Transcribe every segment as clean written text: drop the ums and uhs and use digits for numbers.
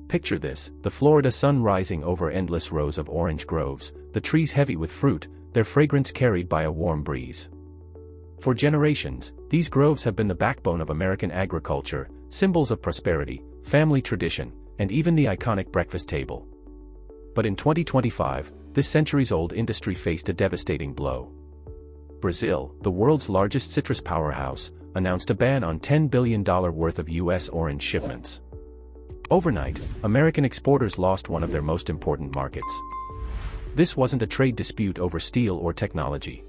Picture this, the Florida sun rising over endless rows of orange groves, the trees heavy with fruit, their fragrance carried by a warm breeze. For generations, these groves have been the backbone of American agriculture, symbols of prosperity, family tradition, and even the iconic breakfast table. But in 2025, this centuries-old industry faced a devastating blow. Brazil, the world's largest citrus powerhouse, announced a ban on $10 billion worth of U.S. orange shipments. Overnight, American exporters lost one of their most important markets. This wasn't a trade dispute over steel or technology.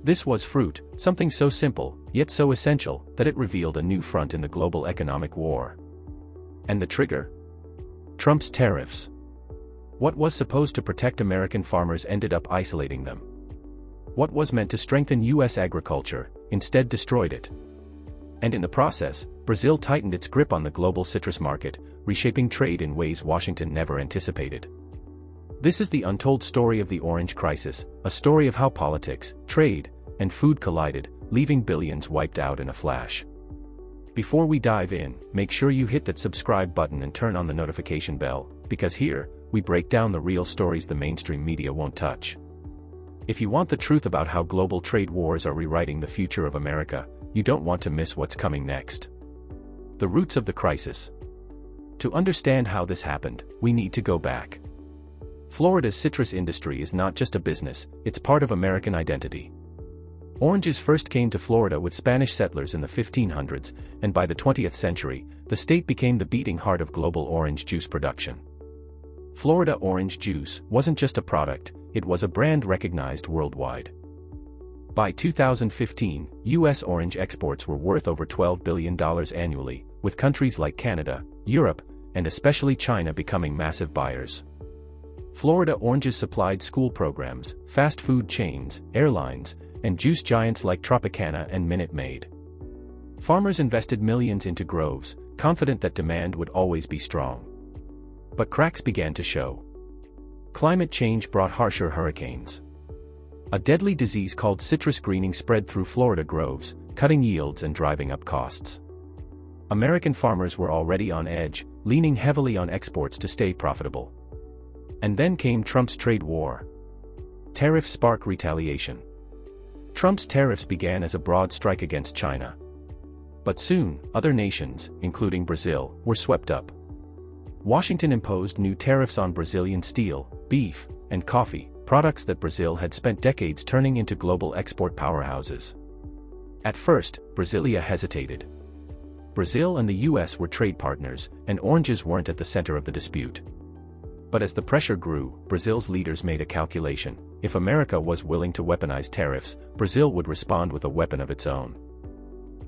This was fruit, something so simple, yet so essential, that it revealed a new front in the global economic war. And the trigger? Trump's tariffs. What was supposed to protect American farmers ended up isolating them. What was meant to strengthen U.S. agriculture, instead destroyed it. And in the process, Brazil tightened its grip on the global citrus market, reshaping trade in ways Washington never anticipated. This is the untold story of the orange crisis, a story of how politics, trade, and food collided, leaving billions wiped out in a flash. Before we dive in, make sure you hit that subscribe button and turn on the notification bell, because here, we break down the real stories the mainstream media won't touch. If you want the truth about how global trade wars are rewriting the future of America, you don't want to miss what's coming next. The roots of the crisis. To understand how this happened, we need to go back. Florida's citrus industry is not just a business, it's part of American identity. Oranges first came to Florida with Spanish settlers in the 1500s, and by the 20th century, the state became the beating heart of global orange juice production. Florida orange juice wasn't just a product, it was a brand recognized worldwide. By 2015, U.S. orange exports were worth over $12 billion annually, with countries like Canada, Europe, and especially China becoming massive buyers. Florida oranges supplied school programs, fast food chains, airlines, and juice giants like Tropicana and Minute Maid. Farmers invested millions into groves, confident that demand would always be strong. But cracks began to show. Climate change brought harsher hurricanes. A deadly disease called citrus greening spread through Florida groves, cutting yields and driving up costs. American farmers were already on edge, leaning heavily on exports to stay profitable. And then came Trump's trade war. Tariffs spark retaliation. Trump's tariffs began as a broad strike against China. But soon, other nations, including Brazil, were swept up. Washington imposed new tariffs on Brazilian steel, beef, and coffee, products that Brazil had spent decades turning into global export powerhouses. At first, Brasilia hesitated. Brazil and the U.S. were trade partners, and oranges weren't at the center of the dispute. But as the pressure grew, Brazil's leaders made a calculation. If America was willing to weaponize tariffs, Brazil would respond with a weapon of its own.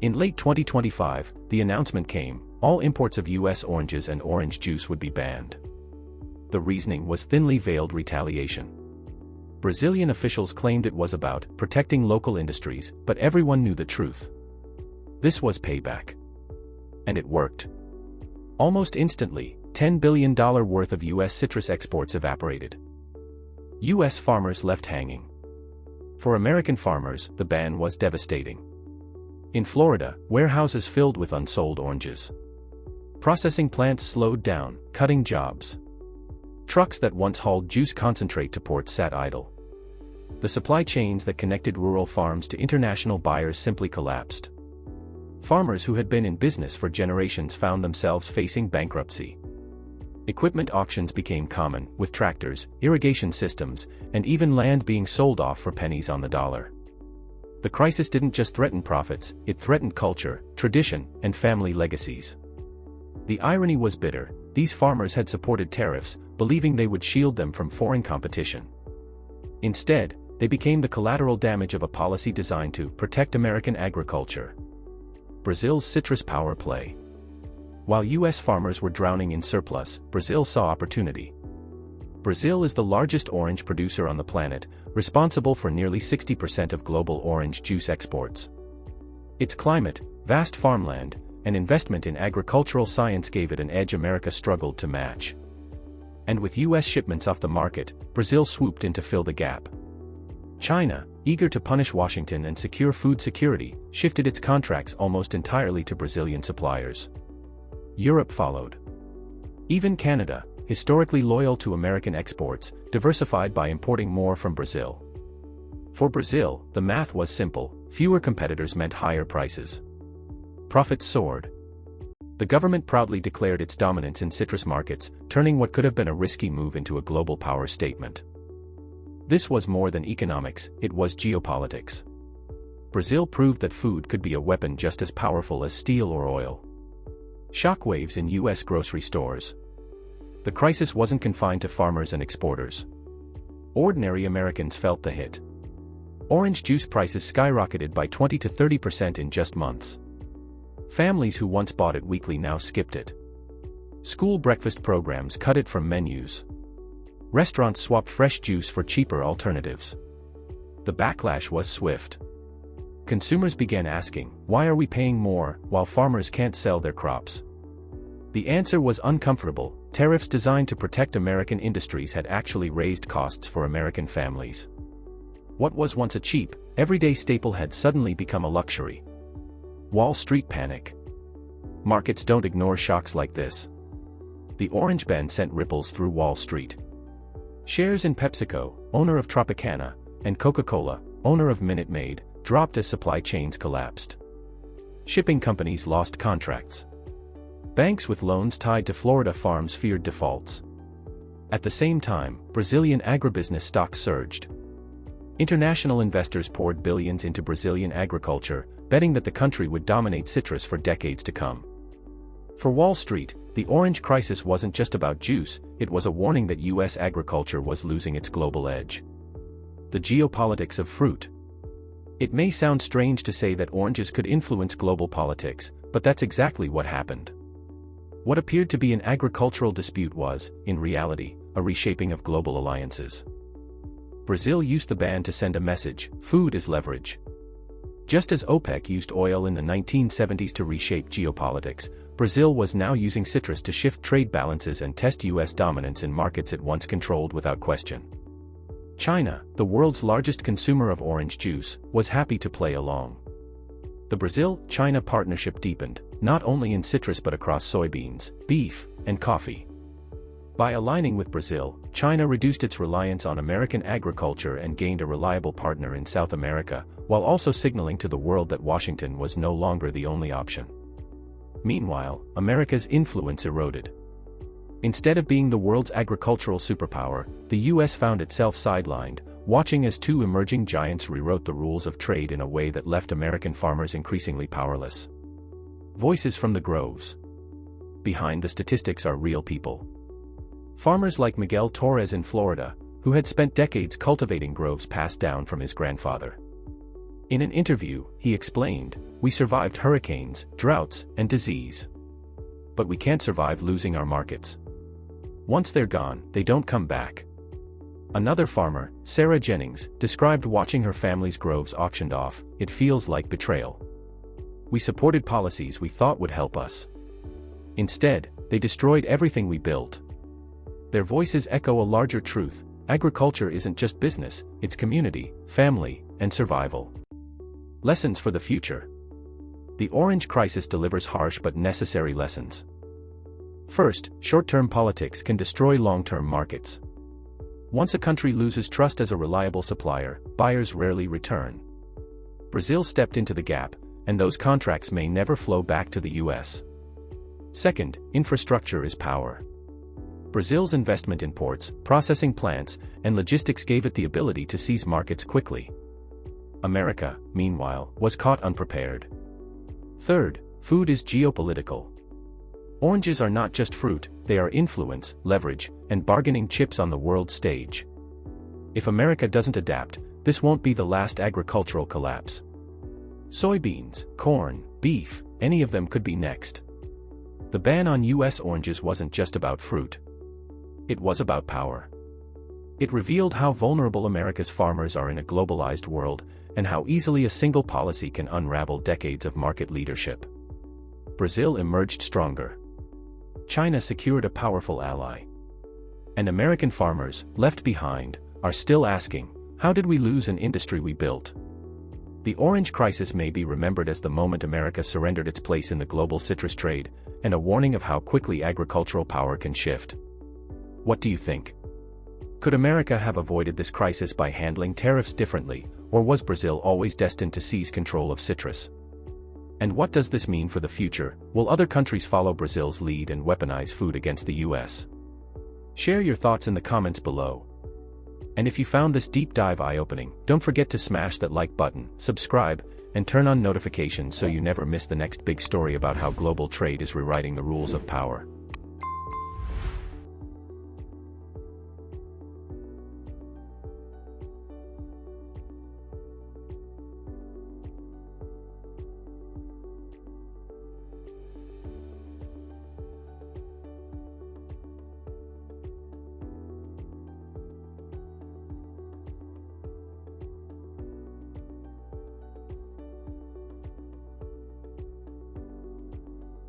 In late 2025, the announcement came: all imports of U.S. oranges and orange juice would be banned. The reasoning was thinly veiled retaliation. Brazilian officials claimed it was about protecting local industries, but everyone knew the truth. This was payback. And it worked. Almost instantly, $10 billion worth of U.S. citrus exports evaporated. U.S. farmers left hanging. For American farmers, the ban was devastating. In Florida, warehouses filled with unsold oranges. Processing plants slowed down, cutting jobs. Trucks that once hauled juice concentrate to ports sat idle. The supply chains that connected rural farms to international buyers simply collapsed. Farmers who had been in business for generations found themselves facing bankruptcy. Equipment auctions became common, with tractors, irrigation systems, and even land being sold off for pennies on the dollar. The crisis didn't just threaten profits, it threatened culture, tradition, and family legacies. The irony was bitter: these farmers had supported tariffs, believing they would shield them from foreign competition. Instead, they became the collateral damage of a policy designed to protect American agriculture. Brazil's citrus power play. While U.S. farmers were drowning in surplus, Brazil saw opportunity. Brazil is the largest orange producer on the planet, responsible for nearly 60% of global orange juice exports. Its climate, vast farmland, and investment in agricultural science gave it an edge America struggled to match. And with U.S. shipments off the market, Brazil swooped in to fill the gap. China, eager to punish Washington and secure food security, shifted its contracts almost entirely to Brazilian suppliers. Europe followed. Even Canada, historically loyal to American exports, diversified by importing more from Brazil. For Brazil, the math was simple: fewer competitors meant higher prices. Profits soared. The government proudly declared its dominance in citrus markets, turning what could have been a risky move into a global power statement. This was more than economics, it was geopolitics. Brazil proved that food could be a weapon just as powerful as steel or oil. Shockwaves in U.S. grocery stores. The crisis wasn't confined to farmers and exporters. Ordinary Americans felt the hit. Orange juice prices skyrocketed by 20 to 30% in just months. Families who once bought it weekly now skipped it. School breakfast programs cut it from menus. Restaurants swapped fresh juice for cheaper alternatives. The backlash was swift. Consumers began asking, why are we paying more, while farmers can't sell their crops? The answer was uncomfortable: tariffs designed to protect American industries had actually raised costs for American families. What was once a cheap, everyday staple had suddenly become a luxury. Wall Street panic. Markets don't ignore shocks like this. The orange ban sent ripples through Wall Street. Shares in PepsiCo, owner of Tropicana, and Coca-Cola, owner of Minute Maid, dropped as supply chains collapsed. Shipping companies lost contracts. Banks with loans tied to Florida farms feared defaults. At the same time, Brazilian agribusiness stocks surged. International investors poured billions into Brazilian agriculture, betting that the country would dominate citrus for decades to come. For Wall Street, the orange crisis wasn't just about juice, it was a warning that U.S. agriculture was losing its global edge. The geopolitics of fruit. It may sound strange to say that oranges could influence global politics, but that's exactly what happened. What appeared to be an agricultural dispute was, in reality, a reshaping of global alliances. Brazil used the ban to send a message: food is leverage. Just as OPEC used oil in the 1970s to reshape geopolitics, Brazil was now using citrus to shift trade balances and test U.S. dominance in markets it once controlled without question. China, the world's largest consumer of orange juice, was happy to play along. The Brazil-China partnership deepened, not only in citrus but across soybeans, beef, and coffee. By aligning with Brazil, China reduced its reliance on American agriculture and gained a reliable partner in South America, while also signaling to the world that Washington was no longer the only option. Meanwhile, America's influence eroded. Instead of being the world's agricultural superpower, the U.S. found itself sidelined, watching as two emerging giants rewrote the rules of trade in a way that left American farmers increasingly powerless. Voices from the groves. Behind the statistics are real people. Farmers like Miguel Torres in Florida, who had spent decades cultivating groves passed down from his grandfather. In an interview, he explained, "We survived hurricanes, droughts, and disease. But we can't survive losing our markets. Once they're gone, they don't come back." Another farmer, Sarah Jennings, described watching her family's groves auctioned off. "It feels like betrayal. We supported policies we thought would help us. Instead, they destroyed everything we built." Their voices echo a larger truth: agriculture isn't just business, it's community, family, and survival. Lessons for the future. The orange crisis delivers harsh but necessary lessons. First, short-term politics can destroy long-term markets. Once a country loses trust as a reliable supplier, buyers rarely return. Brazil stepped into the gap, and those contracts may never flow back to the U.S. Second, infrastructure is power. Brazil's investment in ports, processing plants, and logistics gave it the ability to seize markets quickly. America, meanwhile, was caught unprepared. Third, food is geopolitical. Oranges are not just fruit, they are influence, leverage, and bargaining chips on the world stage. If America doesn't adapt, this won't be the last agricultural collapse. Soybeans, corn, beef, any of them could be next. The ban on U.S. oranges wasn't just about fruit. It was about power. It revealed how vulnerable America's farmers are in a globalized world, and how easily a single policy can unravel decades of market leadership. Brazil emerged stronger. China secured a powerful ally. And American farmers, left behind, are still asking, how did we lose an industry we built? The orange crisis may be remembered as the moment America surrendered its place in the global citrus trade, and a warning of how quickly agricultural power can shift. What do you think? Could America have avoided this crisis by handling tariffs differently, or was Brazil always destined to seize control of citrus? And what does this mean for the future? Will other countries follow Brazil's lead and weaponize food against the US? Share your thoughts in the comments below. And if you found this deep dive eye-opening, don't forget to smash that like button, subscribe, and turn on notifications so you never miss the next big story about how global trade is rewriting the rules of power.